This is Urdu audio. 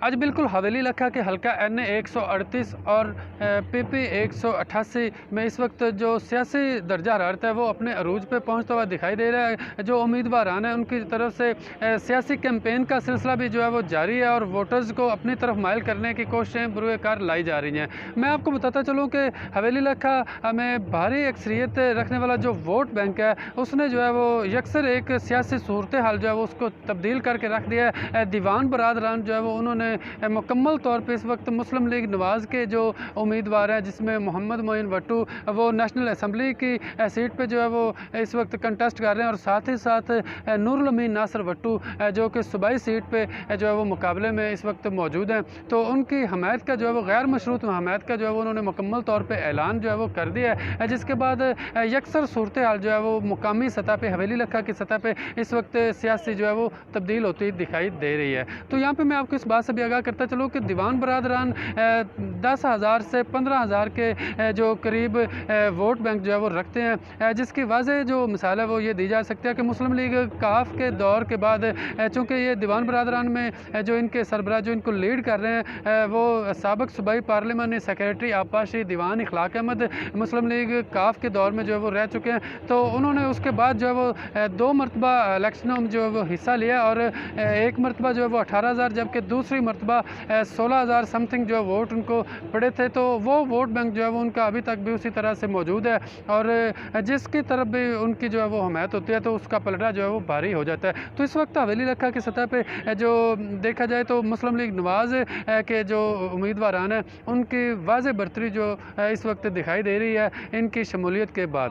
آج بالکل حویلی لکھا کے حلقہ این اے 138 اور پی پی 188 میں اس وقت جو سیاسی درجہ حرارت ہے وہ اپنے عروج پہ پہنچتا ہوا دکھائی دے رہا ہے۔ جو امیدواران ہیں ان کی طرف سے سیاسی کیمپین کا سلسلہ بھی جو ہے وہ جاری ہے اور ووٹرز کو اپنی طرف مائل کرنے کی کوششیں بروئے کار لائی جا رہی ہیں۔ میں آپ کو بتاتا چلوں کہ حویلی لکھا میں بھاری اکثریت رکھنے والا جو ووٹ بینک ہے اس نے جو ہے وہ یکسر ایک سیاسی صورتحال جو ہے وہ اس کو تبدیل کر کے رکھ دیا ہے۔ دیوان برادران جو ہے وہ انہوں نے مکمل طور پہ اس وقت مسلم لیگ نواز کے جو امیدوار ہیں جس میں محمد معین وٹو وہ نیشنل اسمبلی کی سیٹ پہ جو ہے وہ اس وقت کنٹیسٹ کر رہے ہیں، اور ساتھ ہی ساتھ نور الامین ناصر وٹو جو کہ صوبائی سیٹ پہ جو ہے وہ مقابلے میں اس وقت موجود ہیں، تو ان کی حمایت کا جو ہے وہ غیر مشروط حمایت کا جو ہے وہ انہوں نے مکمل طور پہ اعلان جو ہے وہ کر دیا ہے، جس کے بعد یکسر صورتحال جو ہے وہ مقامی سطح پہ حویلی لکھا کی سطح پہ اس وقت سیاسی جو ہے وہ تبدیل ہوتی دکھائی دے رہی ہے۔ تو یہاں پہ میں آپ کو اس بات سے بھی آگاہ کرتا چلوں کہ دیوان برادران 10,000 سے 15,000 کے جو قریب ووٹ بینک جو ہے وہ رکھتے ہیں، جس کی واضح جو مثال ہے وہ یہ دی جا سکتی ہے کہ مسلم لیگ کاف کے دور کے بعد چونکہ یہ دیوان برادران میں جو ان کے سربراہ جو ان کو لیڈ کر رہے ہیں وہ سابق صوبائی پارلیمانی سیکریٹری آبپاشی دیوان اخلاق احمد مسلم لیگ کاف کے دور میں جو ہے وہ رہ چکے ہیں، تو انہوں نے اس کے بعد جو ہے وہ 2 مرتبہ الیکشنوں میں جو ہے وہ حصہ لیا اور ایک مرتبہ جو ہے وہ 18,000 جبکہ دوسری مرتبہ 16,000 سم تھنگ جو ووٹ ان کو پڑے تھے، تو وہ ووٹ بینک جو ہے وہ ان کا ابھی تک بھی اسی طرح سے موجود ہے اور جس کی طرف بھی ان کی جو ہے وہ حمایت ہوتی ہے تو اس کا پلڑا جو ہے وہ بھاری ہو جاتا ہے۔ تو اس وقت حویلی لکھا کی سطح پہ جو دیکھا جائے تو مسلم لیگ نواز کے جو امیدواران ہیں ان کی واضح برتری جو اس وقت دکھائی دے رہی ہے ان کی شمولیت کے بعد۔